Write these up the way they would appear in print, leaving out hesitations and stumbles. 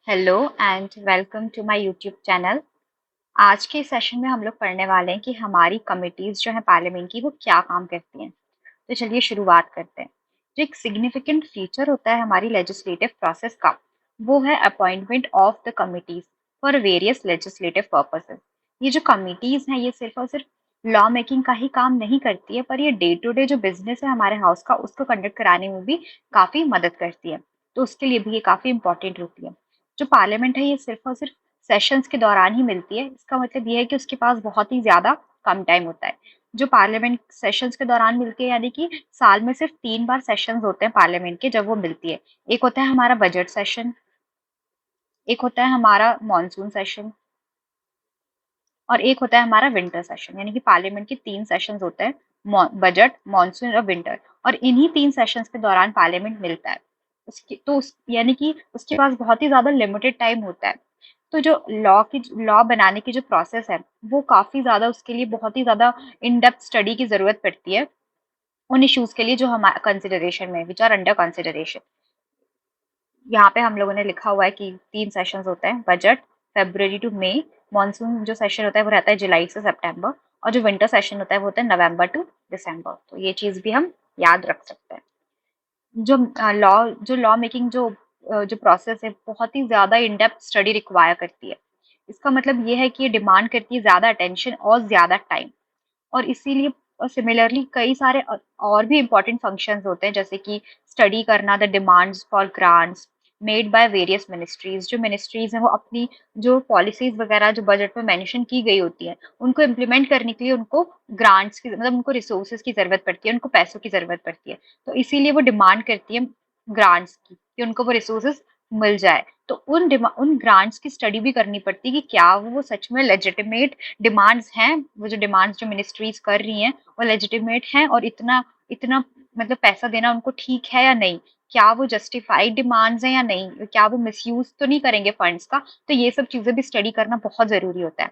Hello and welcome to my YouTube channel. आज के session में हम लोग पढ़ने वाले हैं कि हमारी कमिटीज़ जो हैं पार्लियामेंट की वो क्या काम करती हैं। तो चलिए शुरुआत करते हैं। जो एक सिग्निफिकेंट फीचर होता है हमारी लेजिस्लेटिव प्रोसेस का, वो है appointment of the committees for various legislative purposes. ये जो कमिटीज़ हैं ये सिर्फ और सिर्फ लॉ मेकिंग का ही काम नहीं करती है, पर ये डे टू डे जो बिजनेस है हमारे हाउस का उसको कंडक्ट कराने में भी काफ़ी मदद करती है। तो उसके लिए भी ये काफ़ी इंपॉर्टेंट होती है। जो पार्लियामेंट है ये सिर्फ और सिर्फ सेशंस के दौरान ही मिलती है। इसका मतलब ये है कि उसके पास बहुत ही ज़्यादा कम टाइम होता है। जो पार्लियामेंट सेशंस के दौरान मिलती है, यानी कि साल में सिर्फ 3 बार सेशंस होते हैं पार्लियामेंट के जब वो मिलती है। एक होता है हमारा बजट सेशन, एक होता है हमारा मॉनसून सेशन और एक होता है हमारा विंटर सेशन। यानी कि पार्लियामेंट के 3 सेशंस होते हैं, बजट, मॉनसून और विंटर। और इन्हीं 3 सेशंस के दौरान पार्लियामेंट मिलता है। यानी कि उसके पास बहुत ही ज़्यादा लिमिटेड टाइम होता है। तो जो लॉ बनाने की जो प्रोसेस है वो काफ़ी ज़्यादा, उसके लिए बहुत ही ज़्यादा इन डेप्थ स्टडी की ज़रूरत पड़ती है उन इश्यूज के लिए जो हमारे कंसिडरेशन में, विच आर अंडर कंसिडरेशन। यहाँ पे हम लोगों ने लिखा हुआ है कि 3 सेशंस होते हैं, budget February to May, monsoon जो सेशन होता है वो रहता है जुलाई से सितंबर, और जो विंटर सेशन होता है वो होता है नवंबर टू दिसंबर। तो ये चीज़ भी हम याद रख सकते हैं। जो लॉ मेकिंग जो प्रोसेस है बहुत ही ज़्यादा इन डेप्थ स्टडी रिक्वायर करती है। इसका मतलब ये है कि ये डिमांड करती है ज़्यादा अटेंशन और ज़्यादा टाइम। और इसीलिए सिमिलरली कई सारे और भी इम्पोर्टेंट फंक्शंस होते हैं, जैसे कि स्टडी करना the demands for grants made by various ministries. जो मिनिस्ट्रीज हैं वो अपनी जो पॉलिसीज वगैरह जो बजट में मेंशन की गई होती हैं उनको इम्प्लीमेंट करने के लिए उनको ग्रांट्स की, मतलब उनको रिसोर्सेज की ज़रूरत पड़ती है, उनको पैसों की ज़रूरत पड़ती है। तो इसीलिए वो डिमांड करती है ग्रांट्स की कि उनको वो रिसोर्सेज मिल जाए। तो उन ग्रांट्स की स्टडी भी करनी पड़ती है कि क्या वो सच में लेजिटिमेट डिमांड्स हैं, वो जो डिमांड्स जो मिनिस्ट्रीज कर रही हैं वो लेजिटिमेट हैं, और इतना इतना मतलब पैसा देना उनको ठीक है या नहीं, क्या वो जस्टिफाइड डिमांड्स हैं या नहीं, क्या वो मिसयूज तो नहीं करेंगे फंड्स का। तो ये सब चीजें भी स्टडी करना बहुत जरूरी होता है।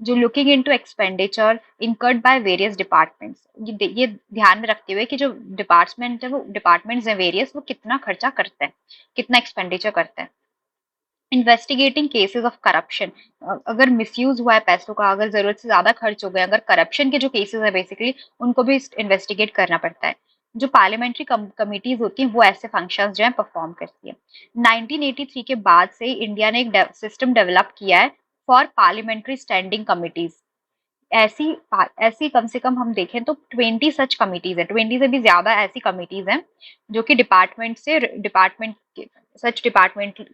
जो looking into expenditure incurred by various departments, ये ध्यान में रखते हुए कि जो डिपार्टमेंट्स हैं वेरियस, वो कितना खर्चा करते हैं, कितना एक्सपेंडिचर करते हैं। इन्वेस्टिगेटिंग केसेस ऑफ करप्शन, अगर मिसयूज हुआ है पैसों का, अगर जरूरत से ज्यादा खर्च हो गया, अगर करप्शन के जो केसेस है बेसिकली उनको भी इन्वेस्टिगेट करना पड़ता है। जो पार्लियामेंट्री कमिटीज होती हैं वो ऐसे फंक्शंस जो है परफॉर्म करती है। 1983 के बाद से इंडिया ने एक सिस्टम डेवलप किया है फॉर पार्लियामेंट्री स्टैंडिंग कमिटीज। ऐसी ऐसी कम से कम हम देखें तो 20 सच कमिटीज है, 20 से भी ज्यादा ऐसी कमिटीज हैं जो कि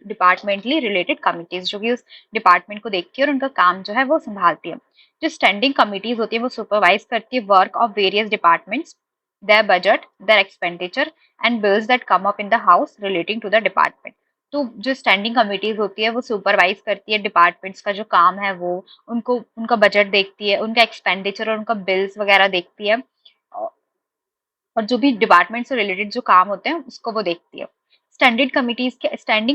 डिपार्टमेंटली रिलेटेड कमिटीज, जो कि उस डिपार्टमेंट को देखती है और उनका काम जो है वो संभालती है। जो स्टैंडिंग कमिटीज होती है वो सुपरवाइज करती है work of various departments, their budget, their expenditure and bills that come up in the house relating to the department। तो जो स्टैंडिंग कमिटीज होती है वो सुपरवाइज करती है डिपार्टमेंट्स का जो काम है वो, उनको उनका बजट देखती है, उनका एक्सपेंडिचर और उनका बिल्स वगैरह देखती है, और जो भी डिपार्टमेंट से रिलेटेड जो काम होते हैं उसको वो देखती है। स्टैंडिंग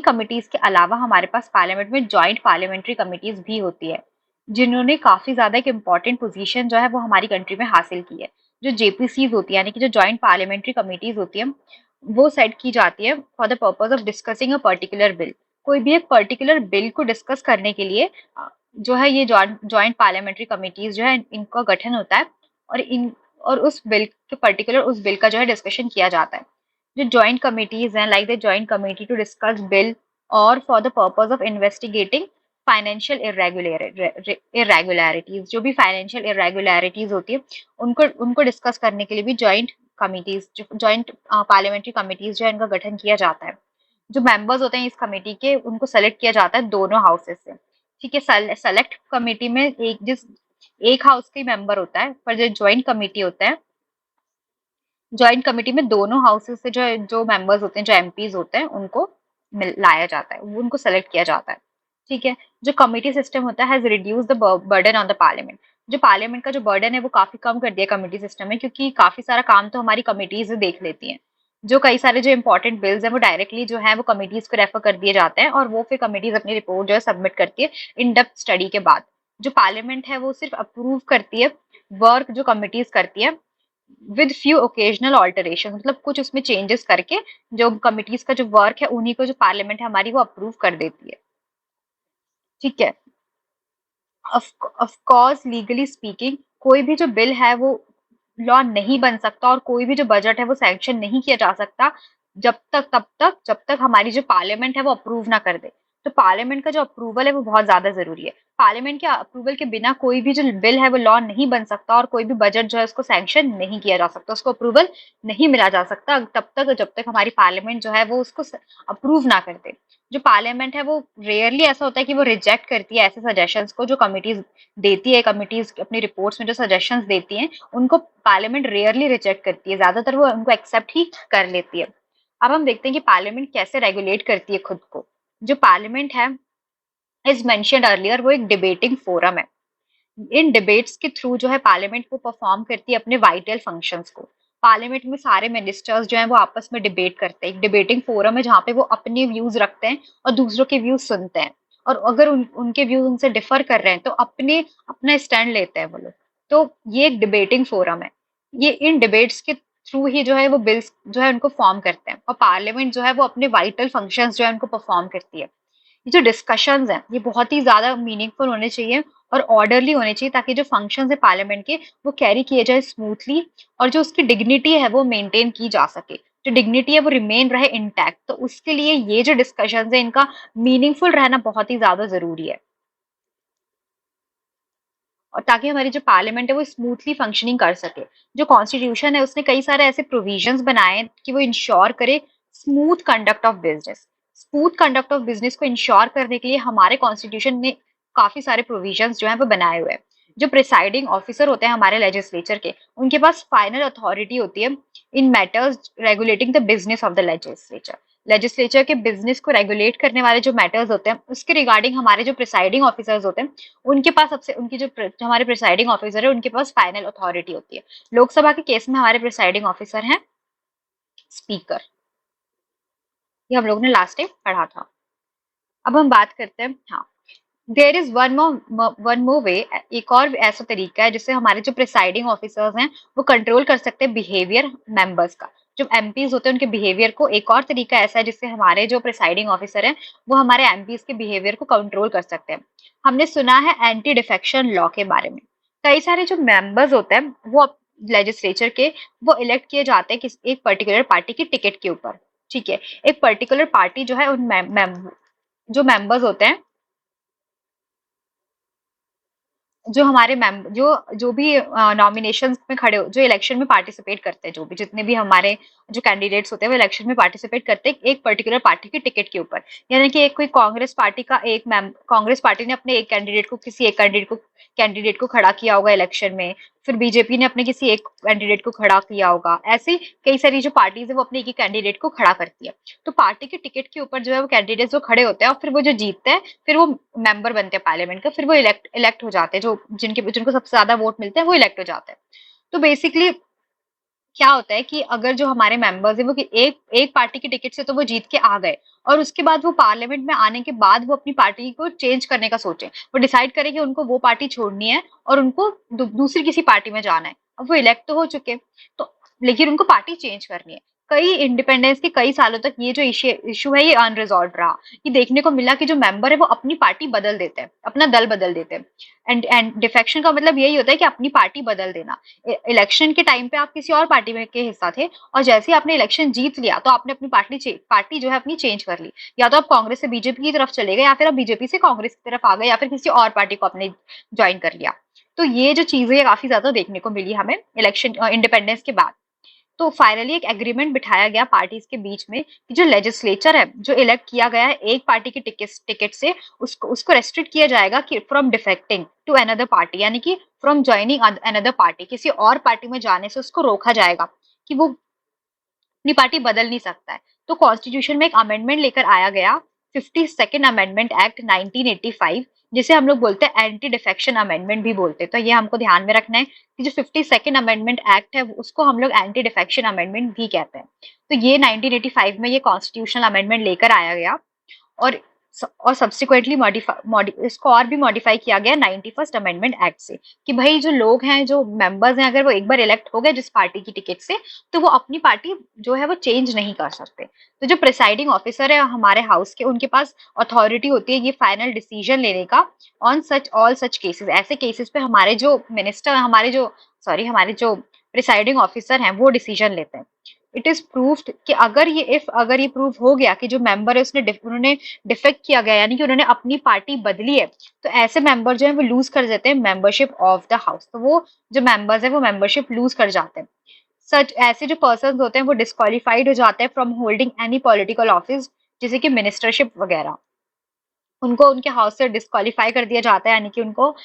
कमिटीज के अलावा हमारे पास पार्लियामेंट में जॉइंट पार्लियामेंट्री कमिटीज भी होती है, जिन्होंने काफी ज्यादा एक इम्पॉर्टेंट पोजीशन जो है वो हमारी कंट्री में हासिल की है। जो जेपीसीज होती है, यानी कि जो जॉइंट पार्लियामेंट्री कमिटीज होती है, वो सेट की जाती है for the purpose of discussing a particular bill. कोई भी एक पर्टिकुलर बिल को डिस्कस करने के लिए जो है ये जॉइंट पार्लियामेंट्री कमिटीज जो है इनका गठन होता है, और इन और उस बिल के पर्टिकुलर उस बिल का जो है डिस्कशन किया जाता है। जो जॉइंट कमिटीज हैं, like the joint committee to discuss bill और for the purpose of investigating financial irregularities, जो भी फाइनेंशियल इरेगुलरिटीज होती है उनको उनको डिस्कस करने के लिए भी जॉइंट पार्लियामेंट्री कमिटीज जो है इनका गठन किया जाता है। जो मेंबर्स होते हैं इस कमेटी के उनको सेलेक्ट किया जाता है दोनों हाउसेस से। ठीक है, सेलेक्ट कमेटी में एक हाउस का मेंबर होता है, पर जो ज्वाइंट कमेटी होता है, ज्वाइंट कमेटी में दोनों हाउसेस से जो जो मेंबर्स होते हैं, जो एमपीज होते हैं, उनको लाया जाता है, उनको सेलेक्ट किया जाता है। ठीक है। जो कमेटी सिस्टम होता है has reduce the burden on the parliament. जो पार्लियामेंट का जो बर्डन है वो काफी कम कर दिया कमेटी सिस्टम में, क्योंकि काफी सारा काम तो हमारी कमिटीज देख लेती हैं। जो कई सारे जो इंपॉर्टेंट बिल्स हैं वो डायरेक्टली जो है वो कमिटीज को रेफर कर दिए जाते हैं, और वो फिर कमिटीज अपनी रिपोर्ट जो है सबमिट करती है इन डेप्थ स्टडी के बाद। जो पार्लियामेंट है वो सिर्फ अप्रूव करती है वर्क जो कमिटीज करती है, विद फ्यू ओकेजनल ऑल्टरेशन, मतलब कुछ उसमें चेंजेस करके जो कमिटीज का जो वर्क है उन्हीं को जो पार्लियामेंट है हमारी वो अप्रूव कर देती है। ठीक है। ऑफ कोर्स लीगली स्पीकिंग कोई भी जो बिल है वो लॉ नहीं बन सकता, और कोई भी जो बजट है वो सैंक्शन नहीं किया जा सकता जब तक हमारी जो पार्लियामेंट है वो अप्रूव ना कर दे। तो पार्लियामेंट का जो अप्रूवल है वो बहुत ज्यादा जरूरी है। पार्लियामेंट के अप्रूवल के बिना कोई भी जो बिल है वो लॉ नहीं बन सकता, और कोई भी बजट जो है उसको सैंक्शन नहीं किया जा सकता, उसको अप्रूवल नहीं मिला जा सकता तब तक जब तक हमारी पार्लियामेंट जो है वो उसको अप्रूव ना कर दे। जो पार्लियामेंट है वो रेयरली ऐसा होता है कि वो रिजेक्ट करती है ऐसे सजेशंस को जो कमिटीज देती है। कमिटीज अपनी रिपोर्ट्स में जो सजेशंस देती हैं उनको पार्लियामेंट रेयरली रिजेक्ट करती है, ज्यादातर वो उनको एक्सेप्ट ही कर लेती है। अब हम देखते हैं कि पार्लियामेंट कैसे रेगुलेट करती है खुद को। जो पार्लियामेंट है, इज मेंशन्ड अर्लियर, वो एक डिबेटिंग फोरम है। इन डिबेट्स के थ्रू जो है पार्लियामेंट वो परफॉर्म करती है अपने वाइटल फंक्शंस को। पार्लियामेंट में सारे मिनिस्टर्स जो हैं वो आपस में डिबेट करते हैं। एक डिबेटिंग फोरम है जहाँ पे वो अपने व्यूज रखते हैं और दूसरों के व्यूज सुनते हैं, और अगर उनके व्यूज उनसे डिफर कर रहे हैं तो अपना स्टैंड लेते हैं वो लोग। तो ये एक डिबेटिंग फोरम है। ये इन डिबेट्स के थ्रू ही जो है वो बिल्स जो है उनको फॉर्म करते हैं, और पार्लियामेंट जो है वो अपने वाइटल फंक्शंस जो है उनको परफॉर्म करती है। ये जो डिस्कशंस हैं ये बहुत ही ज़्यादा मीनिंगफुल होने चाहिए और ऑर्डरली होने चाहिए, ताकि जो फंक्शंस है पार्लियामेंट के वो कैरी किए जाए स्मूथली, और जो उसकी डिग्निटी है वो मेंटेन की जा सके, जो डिग्निटी है वो रिमेन रहे इंटैक्ट। तो उसके लिए ये जो डिस्कशंस है इनका मीनिंगफुल रहना बहुत ही ज़्यादा ज़रूरी है, और ताकि हमारी जो पार्लियामेंट है वो स्मूथली फंक्शनिंग कर सके। जो कॉन्स्टिट्यूशन है उसने कई सारे ऐसे प्रोविजंस बनाए हैं कि वो इंश्योर करे smooth conduct of business. Smooth conduct of business को इंश्योर करने के लिए हमारे कॉन्स्टिट्यूशन ने काफी सारे प्रोविजंस जो है वो बनाए हुए हैं। जो प्रिसाइडिंग ऑफिसर होते हैं हमारे लेजिस्लेचर के, उनके पास फाइनल अथॉरिटी होती है in matters regulating the business of the legislature. Legislature के बिजनेस को रेगुलेट करने वाले जो मैटर्स होते हैं उसके रिगार्डिंग हमारे जो प्रिसाइडिंग ऑफिसर्स होते हैं उनके पास सबसे उनकी जो हमारे प्रिसाइडिंग ऑफिसर है उनके पास फाइनल अथॉरिटी होती है। लोकसभा के केस में हमारे प्रिसाइडिंग ऑफिसर हैं स्पीकर। ये हम लोग ने लास्ट टाइम पढ़ा था। अब हम बात करते हैं, हाँ, देयर इज वन मोर वे। एक और ऐसा तरीका है जिससे हमारे जो प्रिसाइडिंग ऑफिसर्स हैं वो कंट्रोल कर सकते हैं बिहेवियर मेंबर्स का। जो एमपीज होते हैं उनके बिहेवियर को, एक और तरीका ऐसा है जिससे हमारे जो प्रिसाइडिंग ऑफिसर हैं वो हमारे एमपीज के बिहेवियर को कंट्रोल कर सकते हैं। हमने सुना है एंटी डिफेक्शन लॉ के बारे में। कई सारे जो मेंबर्स होते हैं वो लेजिस्लेचर के वो इलेक्ट किए जाते हैं किस एक पर्टिकुलर पार्टी की टिकट के ऊपर। ठीक है, एक पर्टिकुलर पार्टी जो है उन जो मेंबर्स होते हैं, जो हमारे जो भी नॉमिनेशंस में खड़े हो, जो इलेक्शन में पार्टिसिपेट करते हैं, जो भी जितने भी हमारे जो कैंडिडेट्स होते हैं वो इलेक्शन में पार्टिसिपेट करते हैं एक पर्टिकुलर पार्टी की टिकट के ऊपर। यानी कि एक कोई कांग्रेस पार्टी ने अपने एक कैंडिडेट को खड़ा किया होगा इलेक्शन में, फिर बीजेपी ने अपने किसी एक कैंडिडेट को खड़ा किया होगा। ऐसे कई सारी जो पार्टीज है वो अपने एक ही कैंडिडेट को खड़ा करती है। तो पार्टी के टिकट के ऊपर जो है वो कैंडिडेट जो खड़े होते हैं और फिर वो जो जीतते हैं फिर वो मेंबर बनते हैं पार्लियामेंट का, फिर वो इलेक्ट हो जाते हैं। जो जिनको सबसे ज्यादा वोट मिलते हैं वो इलेक्ट हो जाते हैं। तो बेसिकली क्या होता है कि अगर जो हमारे मेंबर्स है वो कि एक एक पार्टी की टिकट से तो वो जीत के आ गए, और उसके बाद वो पार्लियामेंट में आने के बाद वो अपनी पार्टी को चेंज करने का सोचे, वो डिसाइड करे कि उनको वो पार्टी छोड़नी है और उनको दूसरी किसी पार्टी में जाना है। अब वो इलेक्ट तो हो चुके, तो लेकिन उनको पार्टी चेंज करनी है। कई इंडिपेंडेंस के कई सालों तक ये जो इशू है ये अनरिजॉल्व रहा। ये देखने को मिला कि जो मेंबर है वो अपनी पार्टी बदल देते हैं, अपना दल बदल देते हैं। एंड डिफेक्शन का मतलब यही होता है कि अपनी पार्टी बदल देना। इलेक्शन के टाइम पे आप किसी और पार्टी में के हिस्सा थे, और जैसे ही आपने इलेक्शन जीत लिया तो आपने अपनी पार्टी जो है अपनी चेंज कर ली। या तो आप कांग्रेस से बीजेपी की तरफ चले गए, या फिर आप बीजेपी से कांग्रेस की तरफ आ गए, या फिर किसी और पार्टी को आपने ज्वाइन कर लिया। तो ये जो चीजें काफी ज्यादा देखने को मिली हमें इलेक्शन इंडिपेंडेंस के बाद। तो फाइनली एक एग्रीमेंट बिठाया गया पार्टीज के बीच में कि जो लेजिस्लेचर है जो इलेक्ट किया गया है एक पार्टी की टिकट से, उसको उसको रेस्ट्रिक्ट किया जाएगा कि from defecting to another party, यानी कि फ्रॉम ज्वाइनिंग अनदर पार्टी, किसी और पार्टी में जाने से उसको रोका जाएगा कि वो अपनी पार्टी बदल नहीं सकता है। तो कॉन्स्टिट्यूशन में एक अमेंडमेंट लेकर आया गया, 52nd अमेंडमेंट एक्ट 1985, जिसे हम लोग बोलते हैं एंटी डिफेक्शन अमेंडमेंट भी बोलते हैं। तो ये हमको ध्यान में रखना है कि जो 52nd अमेंडमेंट एक्ट है उसको हम लोग एंटी डिफेक्शन अमेंडमेंट भी कहते हैं। तो ये 1985 में ये कॉन्स्टिट्यूशनल अमेंडमेंट लेकर आया गया, और और सब्सिक्वेंटली इसको और भी मॉडिफाई किया गया 91st अमेंडमेंट एक्ट से, कि भाई जो लोग हैं, जो मेंबर्स हैं, अगर वो एक बार इलेक्ट हो गए जिस पार्टी की टिकट से, तो वो अपनी पार्टी जो है वो चेंज नहीं कर सकते। तो जो प्रिसाइडिंग ऑफिसर है हमारे हाउस के, उनके पास अथॉरिटी होती है ये फाइनल डिसीजन लेने का on such all such cases. ऐसे केसेस पे हमारे जो मिनिस्टर, हमारे जो प्रिसाइडिंग ऑफिसर हैं वो डिसीजन लेते हैं। इट इज प्रूव्ड कि अगर ये प्रूव हो गया कि जो मेंबर है उन्होंने डिफेक्ट किया गया, यानी कि उन्होंने अपनी पार्टी बदली है, तो ऐसे मेंबर जो है वो लूज कर जाते हैं मेंबरशिप ऑफ द हाउस। तो वो जो मेंबर्स है वो मेंबरशिप लूज कर जाते हैं। सच ऐसे जो पर्सन होते हैं वो डिस्क्वालिफाइड हो जाते हैं from holding any political office, जैसे कि मिनिस्टरशिप वगैरह। उनको उनके हाउस से डिस्क्वालीफाई कर दिया जाता है, यानी कि उनको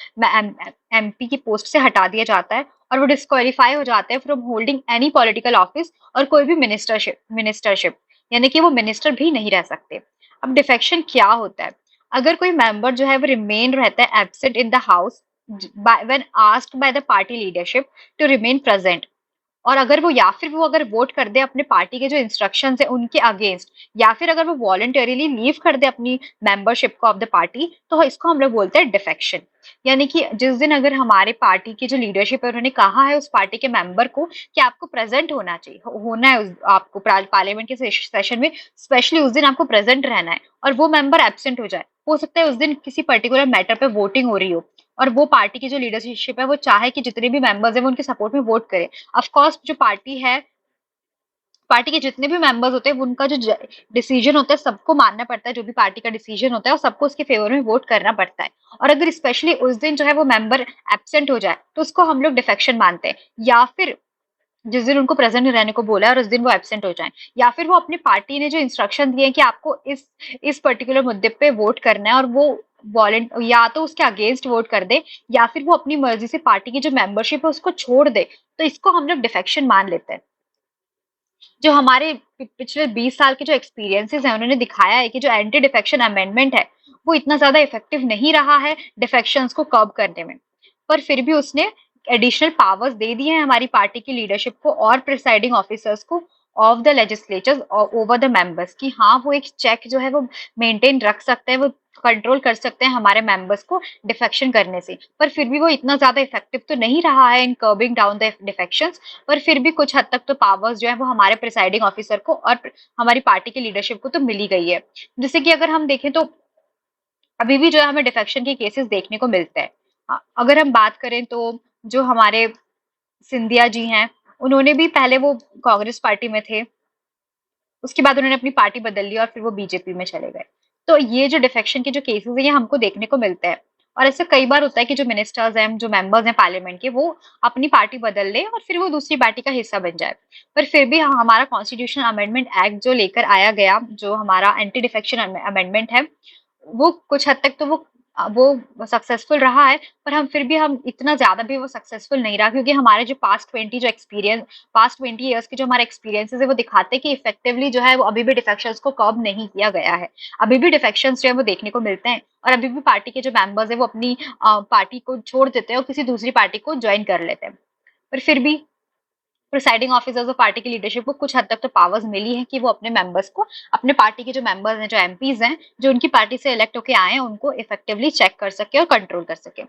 एमपी की पोस्ट से हटा दिया जाता है, और वो डिस्क्वालीफाई हो जाते हैं from holding any political office, और कोई भी मिनिस्टरशिप, यानी कि वो मिनिस्टर भी नहीं रह सकते। अब डिफेक्शन क्या होता है? अगर कोई मेंबर जो है वो रिमेन रहता है absent in the house when asked by the party leadership to remain present, और अगर वो या फिर वो अगर वोट कर दे अपने पार्टी के जो इंस्ट्रक्शंस है उनके अगेंस्ट, या फिर अगर वो वॉलंटरीली लीव कर दे अपनी मेंबरशिप को ऑफ द पार्टी, तो इसको हम लोग बोलते हैं डिफेक्शन। यानी कि जिस दिन अगर हमारे पार्टी की जो लीडरशिप है उन्होंने कहा है उस पार्टी के मेंबर को कि आपको प्रेजेंट होना चाहिए, होना है आपको पार्लियामेंट के सेशन में, स्पेशली उस दिन आपको प्रेजेंट रहना है, और वो मेंबर एब्सेंट हो सकता है उस दिन किसी पर्टिकुलर मैटर पे वोटिंग हो रही हो, और वो पार्टी की जो लीडरशिप है वो चाहे कि जितने भी मेंबर्स हैं वो उनके सपोर्ट में वोट करें। ऑफ कोर्स जो पार्टी के जितने भी मेंबर्स होते हैं उनका जो डिसीजन होता है सबको मानना पड़ता है, जो भी पार्टी का डिसीजन होता है और सबको उसके फेवर में वोट करना पड़ता है। और अगर स्पेशली उस दिन जो है वो मेंबर एब्सेंट हो जाए तो उसको हम लोग डिफेक्शन मानते हैं। या फिर जिस दिन उनको प्रेजेंट रहने को बोला है और उस दिन वो एब्सेंट हो जाए, या फिर वो अपनी पार्टी ने जो इंस्ट्रक्शन दिए हैं कि आपको इस पर्टिकुलर मुद्दे पे वोट करना है, और वो वॉलेंट या तो उसके अगेंस्ट वोट कर दे, या फिर वो अपनी मर्जी से पार्टी की जो मेंबरशिप है उसको छोड़ दे, तो इसको हम लोग डिफेक्शन मान लेते हैं। जो हमारे पिछले 20 साल के जो एक्सपीरियंसेस हैं उन्होंने दिखाया है कि जो एंटी डिफेक्शन अमेंडमेंट है वो इतना ज्यादा इफेक्टिव नहीं रहा है डिफेक्शंस को कर्ब करने में, पर फिर भी उसने एडिशनल पावर्स दे दिए हैं हमारी पार्टी की लीडरशिप को और प्रिसाइडिंग ऑफिसर्स को of the legislatures over the members, कि हाँ वो एक चेक जो है वो मेंटेन रख सकते हैं, वो कंट्रोल कर सकते हैं हमारे मेंबर्स को डिफेक्शन करने से। पर फिर भी वो इतना ज्यादा इफेक्टिव तो नहीं रहा है इन कर्बिंग डाउन द डिफेक्शंस, पर फिर भी कुछ हद तक तो पावर्स जो है वो हमारे प्रिसाइडिंग ऑफिसर को और हमारी पार्टी की लीडरशिप को तो मिली गई है। जैसे कि अगर हम देखें तो अभी भी जो है हमें डिफेक्शन के केसेस देखने को मिलते हैं। अगर हम बात करें तो जो हमारे सिंधिया जी हैं, उन्होंने भी पहले वो कांग्रेस पार्टी में थे, उसके बाद उन्होंने अपनी पार्टी बदल ली और फिर वो बीजेपी में चले गए। तो ये जो डिफेक्शन के जो केसेस है ये हमको देखने को मिलते हैं, और ऐसा कई बार होता है कि जो मिनिस्टर्स हैं, जो मेंबर्स हैं पार्लियामेंट के, वो अपनी पार्टी बदल ले और फिर वो दूसरी पार्टी का हिस्सा बन जाए। पर फिर भी हमारा कॉन्स्टिट्यूशनल अमेंडमेंट एक्ट जो लेकर आया गया, जो हमारा एंटी डिफेक्शन अमेंडमेंट है, वो कुछ हद तक तो वो सक्सेसफुल रहा है, पर हम इतना ज्यादा भी वो सक्सेसफुल नहीं रहा, क्योंकि हमारे जो पास्ट 20 ईयर्स के जो हमारे एक्सपीरियंसेस है वो दिखाते हैं कि इफेक्टिवली जो है वो अभी भी डिफेक्शंस को कर्ब नहीं किया गया है। अभी भी डिफेक्शंस जो है वो देखने को मिलते हैं, और अभी भी पार्टी के जो मेंबर्स है वो अपनी पार्टी को छोड़ देते हैं और किसी दूसरी पार्टी को ज्वाइन कर लेते हैं। पर फिर भी प्रिसाइडिंग ऑफिसर्स और पार्टी की लीडरशिप को कुछ हद तक तो पावर्स मिली है कि वो अपने मेंबर्स को, अपने पार्टी के जो मेंबर्स हैं, जो एमपीज हैं, जो उनकी पार्टी से इलेक्ट होके आए हैं, उनको इफेक्टिवली चेक कर सके और कंट्रोल कर सके।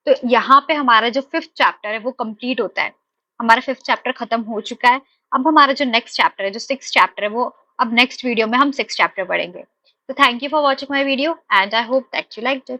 तो यहाँ पे हमारा जो 5th चैप्टर है वो कंप्लीट होता है। हमारा 5th चैप्टर खत्म हो चुका है। अब हमारा जो नेक्स्ट चैप्टर है, जो 6th चैप्टर है, वो अब नेक्स्ट वीडियो में हम 6th चैप्टर पढ़ेंगे। तो thank you for watching my video and I hope that you like it.